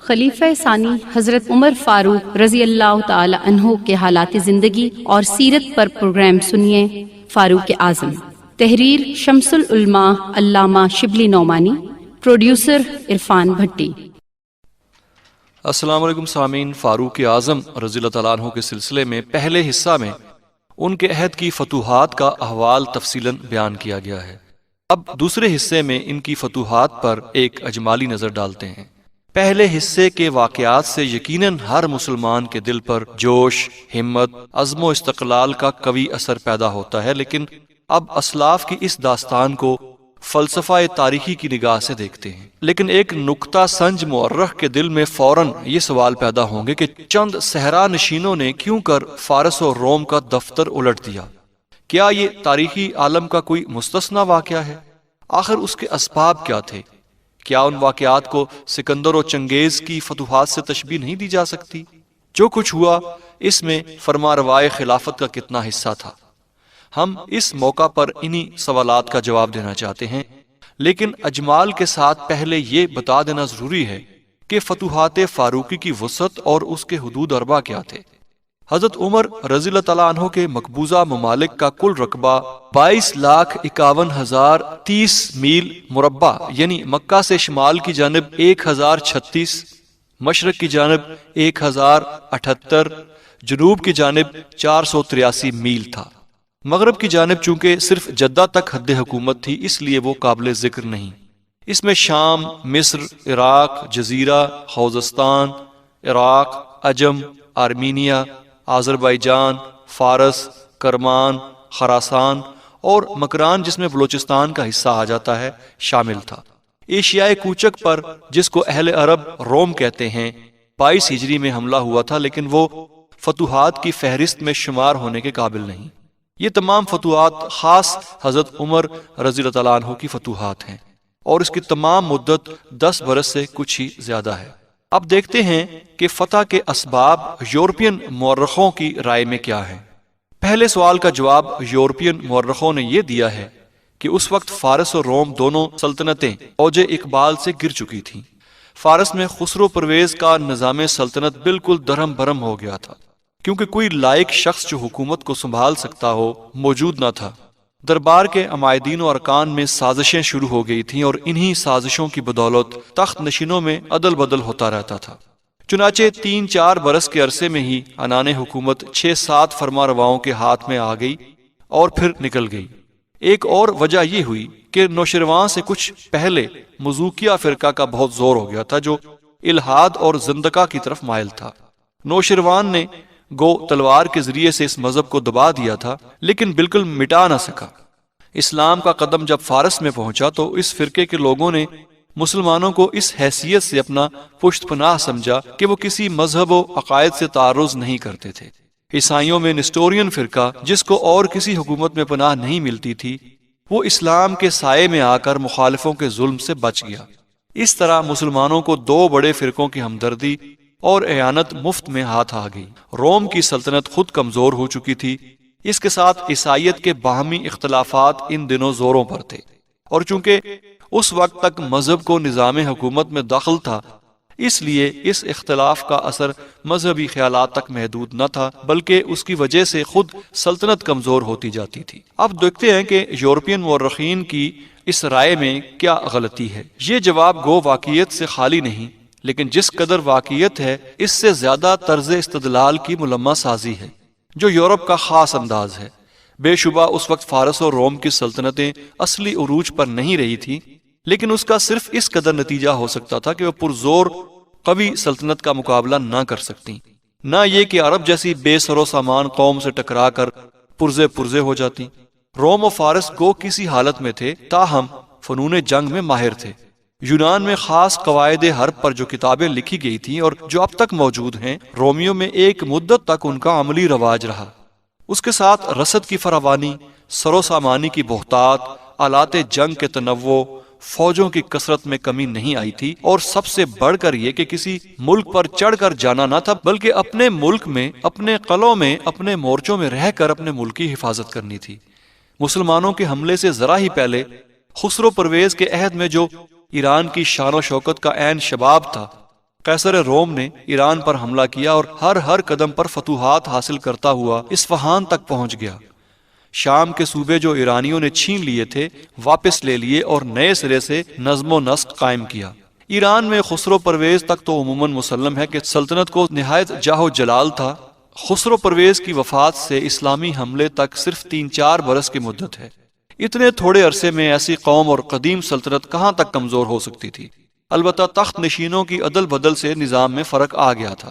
خلیفہ ثانی حضرت عمر فاروق رضی اللہ تعالی عنہ کے حالات زندگی اور سیرت پر پروگرام سنیے۔ فاروق اعظم، تحریر شمس العلماء علامہ شبلی نعمانی، پروڈیوسر عرفان بھٹی۔ السلام علیکم سامعین، فاروق اعظم رضی اللہ تعالیٰ عنہ کے سلسلے میں پہلے حصہ میں ان کے عہد کی فتوحات کا احوال تفصیلاً بیان کیا گیا ہے۔ اب دوسرے حصے میں ان کی فتوحات پر ایک اجمالی نظر ڈالتے ہیں۔ پہلے حصے کے واقعات سے یقیناً ہر مسلمان کے دل پر جوش، ہمت، عزم و استقلال کا قوی اثر پیدا ہوتا ہے، لیکن اب اسلاف کی اس داستان کو فلسفہ تاریخی کی نگاہ سے دیکھتے ہیں۔ لیکن ایک نکتہ سنج مورخ کے دل میں فوراً یہ سوال پیدا ہوں گے کہ چند صحرا نشینوں نے کیوں کر فارس اور روم کا دفتر الٹ دیا؟ کیا یہ تاریخی عالم کا کوئی مستثنا واقعہ ہے؟ آخر اس کے اسباب کیا تھے؟ کیا ان واقعات کو سکندر و چنگیز کی فتوحات سے تشبیہ نہیں دی جا سکتی؟ جو کچھ ہوا اس میں فرمانروائے خلافت کا کتنا حصہ تھا؟ ہم اس موقع پر انہی سوالات کا جواب دینا چاہتے ہیں، لیکن اجمال کے ساتھ پہلے یہ بتا دینا ضروری ہے کہ فتوحات فاروقی کی وسعت اور اس کے حدود اربع کیا تھے۔ حضرت عمر رضی اللہ تعالیٰ عنہ کے مقبوضہ ممالک کا کل رقبہ 22,51,030 میل مربع، یعنی مکہ سے شمال کی جانب 1036، مشرق کی جانب 1078، جنوب کی جانب 483 میل تھا۔ مغرب کی جانب چونکہ صرف جدہ تک حد حکومت تھی، اس لیے وہ قابل ذکر نہیں۔ اس میں شام، مصر، عراق، جزیرہ، خوزستان، عراق، عجم، آرمینیا، آذربائیجان، فارس، کرمان، خراسان اور مکران جس میں بلوچستان کا حصہ آ جاتا ہے شامل تھا۔ ایشیائے کوچک پر جس کو اہل عرب روم کہتے ہیں 22 ہجری میں حملہ ہوا تھا، لیکن وہ فتوحات کی فہرست میں شمار ہونے کے قابل نہیں۔ یہ تمام فتوحات خاص حضرت عمر رضی اللہ تعالیٰ عنہ کی فتوحات ہیں، اور اس کی تمام مدت 10 برس سے کچھ ہی زیادہ ہے۔ اب دیکھتے ہیں کہ فتح کے اسباب یورپین مورخوں کی رائے میں کیا ہے۔ پہلے سوال کا جواب یورپین مورخوں نے یہ دیا ہے کہ اس وقت فارس اور روم دونوں سلطنتیں اوج اقبال سے گر چکی تھیں۔ فارس میں خسرو پرویز کا نظام سلطنت بالکل درہم برہم ہو گیا تھا، کیونکہ کوئی لائق شخص جو حکومت کو سنبھال سکتا ہو موجود نہ تھا۔ دربار کے عمائدین و ارکان میں سازشیں شروع ہو گئی تھیں، اور انہی سازشوں کی بدولت تخت نشینوں میں عدل بدل ہوتا رہتا تھا۔ چنانچہ 3-4 برس کے عرصے میں ہی عنان حکومت 6-7 فرمانرواؤں کے ہاتھ میں آ گئی اور پھر نکل گئی۔ ایک اور وجہ یہ ہوئی کہ نوشیروان سے کچھ پہلے مزوکیہ فرقہ کا بہت زور ہو گیا تھا، جو الحاد اور زندقہ کی طرف مائل تھا۔ نوشیروان نے گو تلوار کے ذریعے سے اس مذہب کو دبا دیا تھا، لیکن بالکل مٹا نہ سکا۔ اسلام کا قدم جب فارس میں پہنچا تو اس فرقے کے لوگوں نے مسلمانوں کو اس حیثیت سے اپنا پشت پناہ سمجھا کہ وہ کسی مذہب و عقائد سے تعرض نہیں کرتے تھے۔ عیسائیوں میں نسٹورین فرقہ، جس کو اور کسی حکومت میں پناہ نہیں ملتی تھی، وہ اسلام کے سائے میں آ کر مخالفوں کے ظلم سے بچ گیا۔ اس طرح مسلمانوں کو 2 بڑے فرقوں کی ہمدردی اور اعانت مفت میں ہاتھ آ گئی۔ روم کی سلطنت خود کمزور ہو چکی تھی، اس کے ساتھ عیسائیت کے باہمی اختلافات ان دنوں زوروں پر تھے، اور چونکہ اس وقت تک مذہب کو نظام حکومت میں دخل تھا، اس لیے اس اختلاف کا اثر مذہبی خیالات تک محدود نہ تھا، بلکہ اس کی وجہ سے خود سلطنت کمزور ہوتی جاتی تھی۔ اب دیکھتے ہیں کہ یورپین مورخین کی اس رائے میں کیا غلطی ہے۔ یہ جواب گو واقعیت سے خالی نہیں، لیکن جس قدر واقعیت ہے اس سے زیادہ طرز استدلال کی ملمہ سازی ہے، جو یورپ کا خاص انداز ہے۔ بے شبہ اس وقت فارس اور روم کی سلطنتیں اصلی عروج پر نہیں رہی تھی، لیکن اس کا صرف اس قدر نتیجہ ہو سکتا تھا کہ وہ پرزور قوی سلطنت کا مقابلہ نہ کر سکتی، نہ یہ کہ عرب جیسی بے سر و سامان قوم سے ٹکرا کر پرزے ہو جاتی۔ روم و فارس گو کسی حالت میں تھے، تاہم فنون جنگ میں ماہر تھے۔ یونان میں خاص قواعد حرب پر جو کتابیں لکھی گئی تھیں اور جو اب تک موجود ہیں، رومیوں میں ایک مدت تک ان کا عملی رواج رہا۔ اس کے ساتھ رسد کی فراوانی، سر و سامانی کی بہتات، آلات جنگ کے تنوع، فوجوں کی کثرت میں کمی نہیں آئی تھی، اور سب سے بڑھ کر یہ کہ کسی ملک پر چڑھ کر جانا نہ تھا، بلکہ اپنے ملک میں، اپنے قلعوں میں، اپنے مورچوں میں رہ کر اپنے ملک کی حفاظت کرنی تھی۔ مسلمانوں کے حملے سے ذرا ہی پہلے خسرو پرویز کے عہد میں جو ایران کی شان و شوکت کا عین شباب تھا، قیصر روم نے ایران پر حملہ کیا اور ہر قدم پر فتوحات حاصل کرتا ہوا اصفہان تک پہنچ گیا۔ شام کے صوبے جو ایرانیوں نے چھین لیے تھے واپس لے لیے اور نئے سرے سے نظم و نسق قائم کیا۔ ایران میں خسرو پرویز تک تو عموماً مسلم ہے کہ سلطنت کو نہایت جاہ و جلال تھا۔ خسرو پرویز کی وفات سے اسلامی حملے تک صرف 3-4 برس کی مدت ہے۔ اتنے تھوڑے عرصے میں ایسی قوم اور قدیم سلطنت کہاں تک کمزور ہو سکتی تھی؟ البتہ تخت نشینوں کی عدل بدل سے نظام میں فرق آ گیا تھا،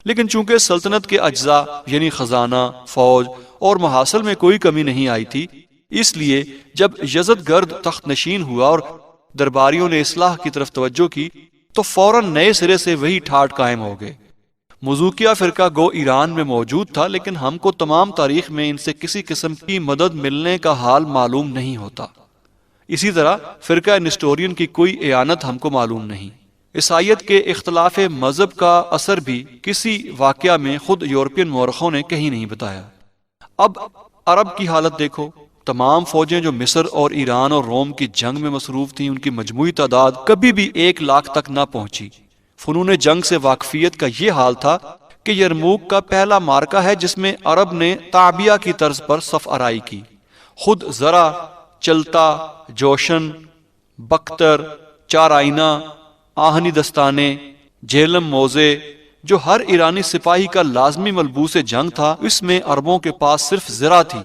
لیکن چونکہ سلطنت کے اجزاء یعنی خزانہ، فوج اور محاصل میں کوئی کمی نہیں آئی تھی، اس لیے جب یزد گرد تخت نشین ہوا اور درباریوں نے اصلاح کی طرف توجہ کی تو فوراً نئے سرے سے وہی ٹھاٹ قائم ہو گئے۔ مزوکیہ فرقہ گو ایران میں موجود تھا، لیکن ہم کو تمام تاریخ میں ان سے کسی قسم کی مدد ملنے کا حال معلوم نہیں ہوتا۔ اسی طرح فرقہ نسٹورین کی کوئی اعانت ہم کو معلوم نہیں۔ عیسائیت کے اختلاف مذہب کا اثر بھی کسی واقعہ میں خود یورپین مورخوں نے کہیں نہیں بتایا۔ اب عرب کی حالت دیکھو، تمام فوجیں جو مصر اور ایران اور روم کی جنگ میں مصروف تھیں ان کی مجموعی تعداد کبھی بھی 1 لاکھ تک نہ پہنچی۔ فنون جنگ سے واقفیت کا یہ حال تھا کہ یرموک کا پہلا مارکہ ہے جس میں عرب نے تعبیہ کی طرز پر صف آرائی کی۔ خود زرہ، چلتا، جوشن، بختر، 4 آئینہ، آہنی دستانے، جیلم موزے جو ہر ایرانی سپاہی کا لازمی ملبوس جنگ تھا، اس میں عربوں کے پاس صرف زرہ تھی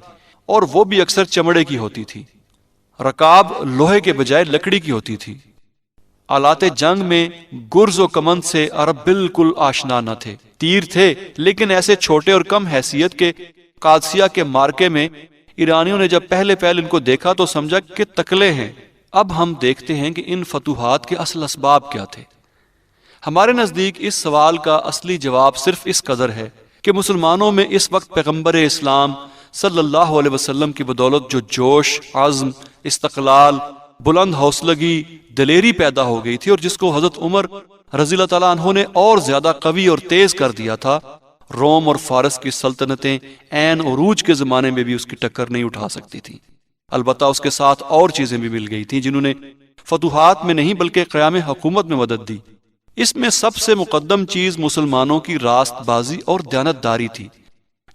اور وہ بھی اکثر چمڑے کی ہوتی تھی۔ رکاب لوہے کے بجائے لکڑی کی ہوتی تھی۔ آلات جنگ میں گرز و کمند سے عرب بالکل آشنا نہ تھے۔ تیر تھے لیکن ایسے چھوٹے اور کم حیثیت کے قادسیہ کے مارکے میں ایرانیوں نے جب پہلے ان کو دیکھا تو سمجھا کہ تکلے ہیں۔ اب ہم دیکھتے ہیں کہ ان فتوحات کے اصل اسباب کیا تھے۔ ہمارے نزدیک اس سوال کا اصلی جواب صرف اس قدر ہے کہ مسلمانوں میں اس وقت پیغمبر اسلام صلی اللہ علیہ وسلم کی بدولت جو جوش، عزم، استقلال، بلند حوصلگی، دلیری پیدا ہو گئی تھی اور جس کو حضرت عمر رضی اللہ تعالیٰ عنہ نے اور زیادہ قوی اور تیز کر دیا تھا، روم اور فارس کی سلطنتیں عین عروج کے زمانے میں بھی اس کی ٹکر نہیں اٹھا سکتی تھیں۔ البتہ اس کے ساتھ اور چیزیں بھی مل گئی تھیں جنہوں نے فتوحات میں نہیں بلکہ قیام حکومت میں مدد دی۔ اس میں سب سے مقدم چیز مسلمانوں کی راست بازی اور دیانتداری تھی۔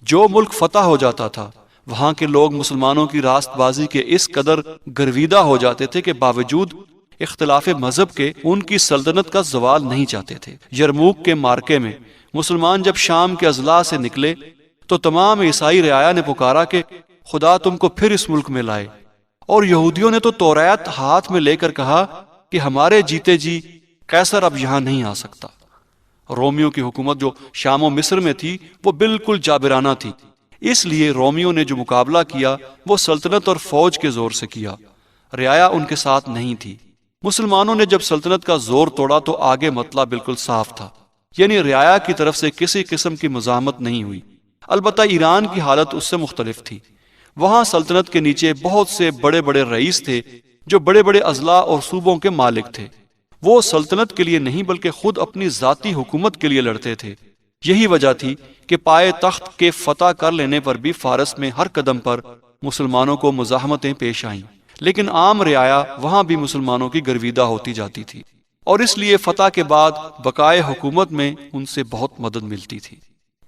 جو ملک فتح ہو جاتا تھا وہاں کے لوگ مسلمانوں کی راست بازی کے اس قدر گرویدہ ہو جاتے تھے کہ باوجود اختلاف مذہب کے ان کی سلطنت کا زوال نہیں چاہتے تھے۔ یرموک کے مارکے میں مسلمان جب شام کے اضلاع سے نکلے تو تمام عیسائی رعایا نے پکارا کہ خدا تم کو پھر اس ملک میں لائے، اور یہودیوں نے تو توریت ہاتھ میں لے کر کہا کہ ہمارے جیتے جی قیصر اب یہاں نہیں آ سکتا۔ رومیوں کی حکومت جو شام و مصر میں تھی وہ بالکل جابرانہ تھی، اس لیے رومیوں نے جو مقابلہ کیا وہ سلطنت اور فوج کے زور سے کیا، رعایا ان کے ساتھ نہیں تھی۔ مسلمانوں نے جب سلطنت کا زور توڑا تو آگے مطلب بالکل صاف تھا، یعنی رعایا کی طرف سے کسی قسم کی مزاحمت نہیں ہوئی۔ البتہ ایران کی حالت اس سے مختلف تھی۔ وہاں سلطنت کے نیچے بہت سے بڑے بڑے رئیس تھے جو بڑے بڑے اضلاع اور صوبوں کے مالک تھے۔ وہ سلطنت کے لیے نہیں بلکہ خود اپنی ذاتی حکومت کے لیے لڑتے تھے۔ یہی وجہ تھی کہ پائے تخت کے فتح کر لینے پر بھی فارس میں ہر قدم پر مسلمانوں کو مزاحمتیں پیش آئیں، لیکن عام رعایا وہاں بھی مسلمانوں کی گرویدہ ہوتی جاتی تھی، اور اس لیے فتح کے بعد بقائے حکومت میں ان سے بہت مدد ملتی تھی۔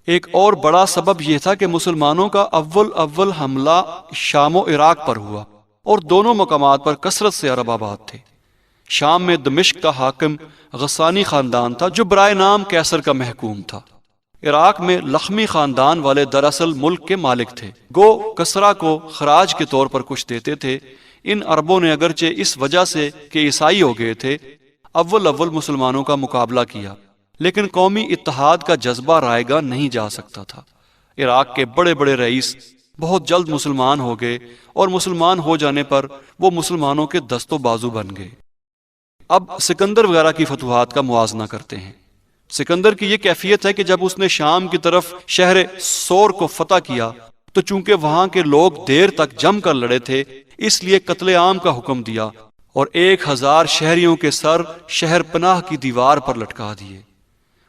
ایک اور بڑا سبب یہ تھا کہ مسلمانوں کا اول حملہ شام و عراق پر ہوا، اور دونوں مقامات پر کثرت سے عرب آباد تھے۔ شام میں دمشق کا حاکم غسانی خاندان تھا جو برائے نام قیصر کا محکوم تھا۔ عراق میں لخمی خاندان والے دراصل ملک کے مالک تھے، گو کسرا کو خراج کے طور پر کچھ دیتے تھے۔ ان عربوں نے اگرچہ اس وجہ سے کہ عیسائی ہو گئے تھے اول مسلمانوں کا مقابلہ کیا، لیکن قومی اتحاد کا جذبہ رائے گاہ نہیں جا سکتا تھا۔ عراق کے بڑے بڑے رئیس بہت جلد مسلمان ہو گئے، اور مسلمان ہو جانے پر وہ مسلمانوں کے دست و بازو بن گئے۔ اب سکندر وغیرہ کی فتوحات کا موازنہ کرتے ہیں۔ سکندر کی یہ کیفیت ہے کہ جب اس نے شام کی طرف شہر سور کو فتح کیا تو چونکہ وہاں کے لوگ دیر تک جم کر لڑے تھے اس لیے قتل عام کا حکم دیا، اور 1000 شہریوں کے سر شہر پناہ کی دیوار پر لٹکا دیے۔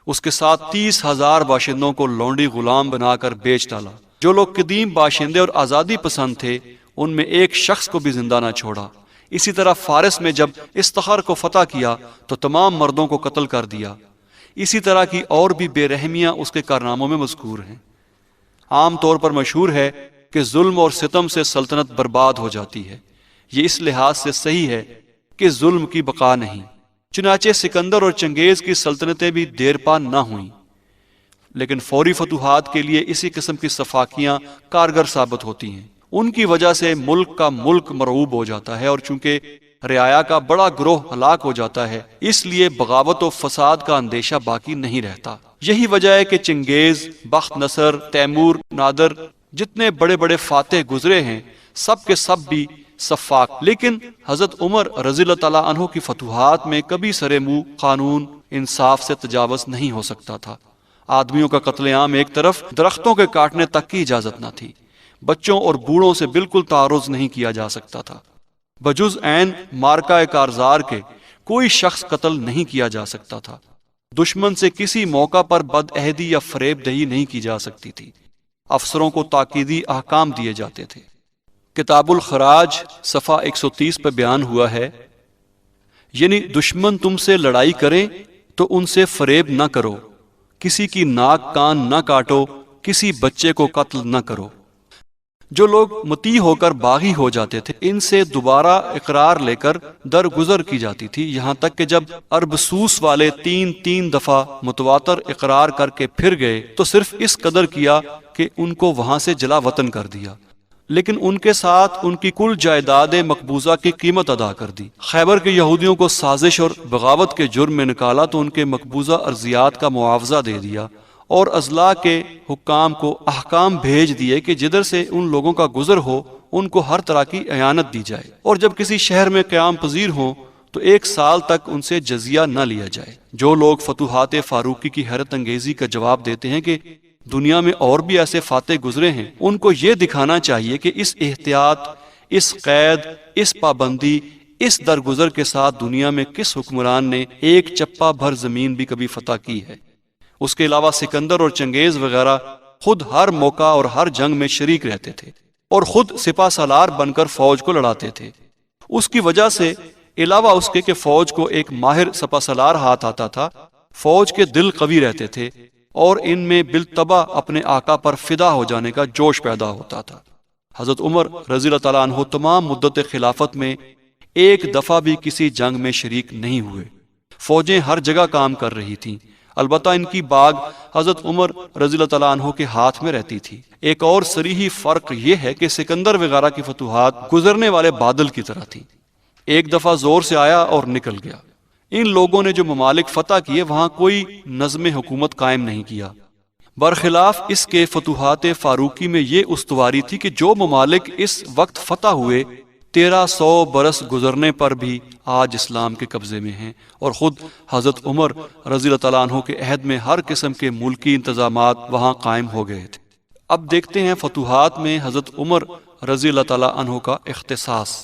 اس کے ساتھ 30,000 باشندوں کو لونڈی غلام بنا کر بیچ ڈالا۔ جو لوگ قدیم باشندے اور آزادی پسند تھے ان میں ایک شخص کو بھی زندہ نہ چھوڑا۔ اسی طرح فارس میں جب استخر کو فتح کیا تو تمام مردوں کو قتل کر دیا۔ اسی طرح کی اور بھی بے رحمیاں اس کے کارناموں میں مذکور ہیں۔ عام طور پر مشہور ہے کہ ظلم اور ستم سے سلطنت برباد ہو جاتی ہے۔ یہ اس لحاظ سے صحیح ہے کہ ظلم کی بقا نہیں، چنانچہ سکندر اور چنگیز کی سلطنتیں بھی دیر پا نہ ہوئیں، لیکن فوری فتوحات کے لیے اسی قسم کی صفاقیاں کارگر ثابت ہوتی ہیں۔ ان کی وجہ سے ملک کا ملک مرعوب ہو جاتا ہے، اور چونکہ رعایا کا بڑا گروہ ہلاک ہو جاتا ہے، اس لیے بغاوت و فساد کا اندیشہ باقی نہیں رہتا۔ یہی وجہ ہے کہ چنگیز، بخت نصر، تیمور، نادر، جتنے بڑے بڑے فاتح گزرے ہیں، سب کے سب بھی صفاق، لیکن حضرت عمر رضی اللہ تعالیٰ عنہ کی فتوحات میں کبھی سرے منہ قانون انصاف سے تجاوز نہیں ہو سکتا تھا۔ آدمیوں کا قتل عام ایک طرف، درختوں کے کاٹنے تک کی اجازت نہ تھی، بچوں اور بوڑھوں سے بالکل تعارض نہیں کیا جا سکتا تھا، بجز عین مارکہ کارزار کے کوئی شخص قتل نہیں کیا جا سکتا تھا، دشمن سے کسی موقع پر بدعہدی یا فریب دہی نہیں کی جا سکتی تھی، افسروں کو تاکیدی احکام دیے جاتے تھے۔ کتاب الخراج صفحہ 130 پہ بیان ہوا ہے، یعنی دشمن تم سے لڑائی کریں تو ان سے فریب نہ کرو، کسی کی ناک کان نہ کاٹو، کسی بچے کو قتل نہ کرو۔ جو لوگ مطیع ہو کر باغی ہو جاتے تھے، ان سے دوبارہ اقرار لے کر درگزر کی جاتی تھی، یہاں تک کہ جب اربسوس والے تین دفعہ متواتر اقرار کر کے پھر گئے تو صرف اس قدر کیا کہ ان کو وہاں سے جلا وطن کر دیا، لیکن ان کے ساتھ ان کی کل جائیداد مقبوضہ کی قیمت ادا کر دی۔ خیبر کے یہودیوں کو سازش اور بغاوت کے جرم میں نکالا تو ان کے مقبوضہ ارضیات کا معاوضہ دے دیا، اور اضلاع کے حکام کو احکام بھیج دیے کہ جدھر سے ان لوگوں کا گزر ہو ان کو ہر طرح کی اعانت دی جائے، اور جب کسی شہر میں قیام پذیر ہوں تو 1 سال تک ان سے جزیہ نہ لیا جائے۔ جو لوگ فتوحات فاروقی کی حیرت انگیزی کا جواب دیتے ہیں کہ دنیا میں اور بھی ایسے فاتح گزرے ہیں، ان کو یہ دکھانا چاہیے کہ اس احتیاط، اس قید، اس پابندی، اس درگزر کے ساتھ دنیا میں کس حکمران نے ایک چپا بھر زمین بھی کبھی فتح کی ہے۔ اس کے علاوہ سکندر اور چنگیز وغیرہ خود ہر موقع اور ہر جنگ میں شریک رہتے تھے اور خود سپہ سالار بن کر فوج کو لڑاتے تھے۔ اس کی وجہ سے علاوہ اس کے کہ فوج کو ایک ماہر سپہ سالار ہاتھ آتا تھا، فوج کے دل قوی رہتے تھے اور ان میں بالطبع اپنے آقا پر فدا ہو جانے کا جوش پیدا ہوتا تھا۔ حضرت عمر رضی اللہ تعالیٰ عنہ تمام مدت خلافت میں ایک دفعہ بھی کسی جنگ میں شریک نہیں ہوئے۔ فوجیں ہر جگہ کام کر رہی تھیں، البتہ ان کی باغ حضرت عمر رضی اللہ تعالیٰ عنہ کے ہاتھ میں رہتی تھی۔ ایک اور صریحی فرق یہ ہے کہ سکندر وغیرہ کی فتوحات گزرنے والے بادل کی طرح تھی، ایک دفعہ زور سے آیا اور نکل گیا۔ ان لوگوں نے جو ممالک فتح کیے وہاں کوئی نظم حکومت قائم نہیں کیا، برخلاف اس کے فتوحات فاروقی میں یہ استواری تھی کہ جو ممالک اس وقت فتح ہوئے 1300 برس گزرنے پر بھی آج اسلام کے قبضے میں ہیں، اور خود حضرت عمر رضی اللہ تعالیٰ عنہ کے عہد میں ہر قسم کے ملکی انتظامات وہاں قائم ہو گئے تھے۔ اب دیکھتے ہیں فتوحات میں حضرت عمر رضی اللہ تعالیٰ عنہ کا اختصاص۔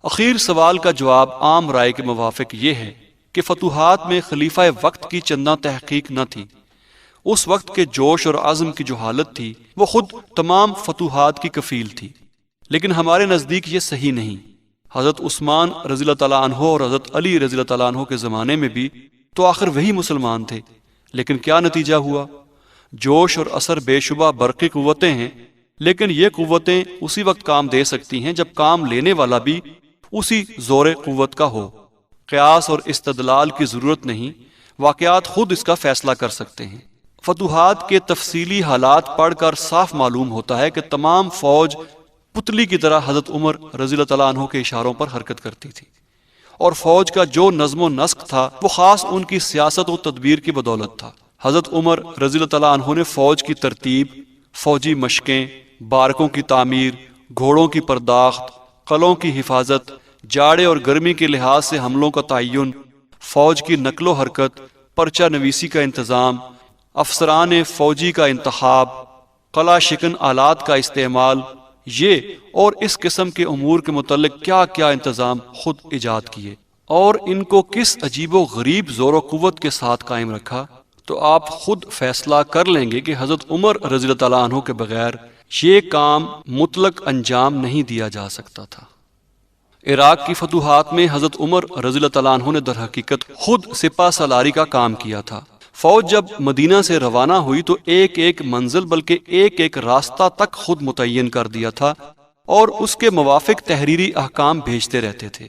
اخیر سوال کا جواب عام رائے کے موافق یہ ہے کہ فتوحات میں خلیفہ وقت کی چندہ تحقیق نہ تھی۔ اس وقت کے جوش اور عزم کی جو حالت تھی وہ خود تمام فتوحات کی کفیل تھی، لیکن ہمارے نزدیک یہ صحیح نہیں۔ حضرت عثمان رضی اللہ تعالیٰ عنہ اور حضرت علی رضی اللہ تعالیٰ عنہ کے زمانے میں بھی تو آخر وہی مسلمان تھے، لیکن کیا نتیجہ ہوا؟ جوش اور اثر بے شبہ برقی قوتیں ہیں، لیکن یہ قوتیں اسی وقت کام دے سکتی ہیں جب کام لینے والا بھی اسی زور قوت کا ہو۔ قیاس اور استدلال کی ضرورت نہیں، واقعات خود اس کا فیصلہ کر سکتے ہیں۔ فتوحات کے تفصیلی حالات پڑھ کر صاف معلوم ہوتا ہے کہ تمام فوج پتلی کی طرح حضرت عمر رضی اللہ تعالیٰ عنہ کے اشاروں پر حرکت کرتی تھی، اور فوج کا جو نظم و نسق تھا وہ خاص ان کی سیاست و تدبیر کی بدولت تھا۔ حضرت عمر رضی اللہ تعالیٰ عنہ نے فوج کی ترتیب، فوجی مشقیں، بارکوں کی تعمیر، گھوڑوں کی پرداخت، قلعوں کی حفاظت، جاڑے اور گرمی کے لحاظ سے حملوں کا تعین، فوج کی نقل و حرکت، پرچہ نویسی کا انتظام، افسران فوجی کا انتخاب، قلعہ شکن آلات کا استعمال، یہ اور اس قسم کے امور کے متعلق کیا کیا انتظام خود ایجاد کیے، اور ان کو کس عجیب و غریب زور و قوت کے ساتھ قائم رکھا، تو آپ خود فیصلہ کر لیں گے کہ حضرت عمر رضی اللہ تعالیٰ عنہ کے بغیر یہ کام مطلق انجام نہیں دیا جا سکتا تھا۔ عراق کی فتوحات میں حضرت عمر رضی اللہ تعالیٰ عنہ نے در حقیقت خود سپہ سالاری کا کام کیا تھا۔ فوج جب مدینہ سے روانہ ہوئی تو ایک ایک منزل بلکہ ایک ایک راستہ تک خود متعین کر دیا تھا اور اس کے موافق تحریری احکام بھیجتے رہتے تھے۔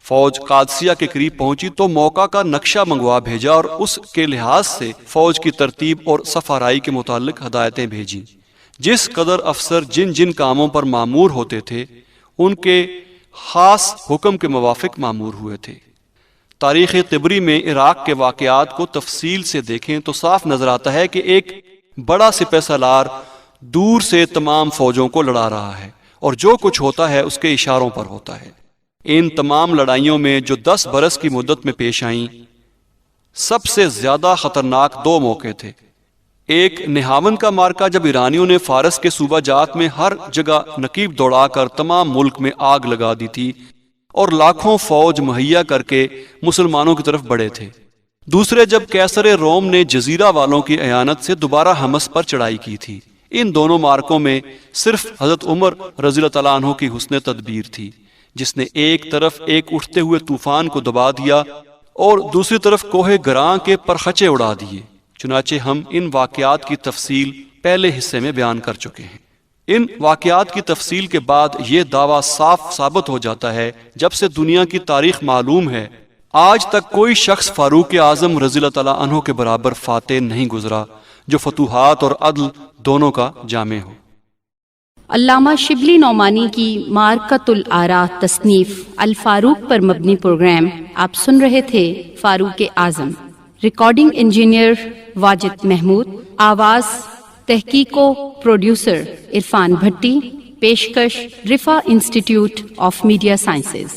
فوج قادسیہ کے قریب پہنچی تو موقع کا نقشہ منگوا بھیجا اور اس کے لحاظ سے فوج کی ترتیب اور صف آرائی کے متعلق ہدایتیں بھیجیں۔ جس قدر افسر جن جن کاموں پر مامور ہوتے تھے ان کے خاص حکم کے موافق مامور ہوئے تھے۔ تاریخ طبری میں عراق کے واقعات کو تفصیل سے دیکھیں تو صاف نظر آتا ہے کہ ایک بڑا سپہ سالار دور سے تمام فوجوں کو لڑا رہا ہے اور جو کچھ ہوتا ہے اس کے اشاروں پر ہوتا ہے۔ ان تمام لڑائیوں میں جو 10 برس کی مدت میں پیش آئیں، سب سے زیادہ خطرناک 2 موقع تھے۔ ایک نہاون کا مارکا جب ایرانیوں نے فارس کے صوبہ جات میں ہر جگہ نقیب دوڑا کر تمام ملک میں آگ لگا دی تھی اور لاکھوں فوج مہیا کر کے مسلمانوں کی طرف بڑھے تھے۔ دوسرے جب قیصر روم نے جزیرہ والوں کی اعانت سے دوبارہ حمص پر چڑھائی کی تھی۔ ان دونوں مارکوں میں صرف حضرت عمر رضی اللہ تعالیٰ عنہ کی حسن تدبیر تھی، جس نے ایک طرف ایک اٹھتے ہوئے طوفان کو دبا دیا اور دوسری طرف کوہ گراں کے پرخچے اڑا دیے۔ چنانچہ ہم ان واقعات کی تفصیل پہلے حصے میں بیان کر چکے ہیں۔ ان واقعات کی تفصیل کے بعد یہ دعویٰ صاف ثابت ہو جاتا ہے جب سے دنیا کی تاریخ معلوم ہے آج تک کوئی شخص فاروق اعظم رضی اللہ تعالیٰ عنہ کے برابر فاتح نہیں گزرا جو فتوحات اور عدل دونوں کا جامع ہو۔ علامہ شبلی نعمانی کی معرکۃ الآراء تصنیف الفاروق پر مبنی پروگرام آپ سن رہے تھے۔ فاروق اعظم، ریکارڈنگ انجینئر واجد محمود، آواز تحقیق و پروڈیوسر عرفان بھٹی، پیشکش رفا انسٹیٹیوٹ آف میڈیا سائنسز۔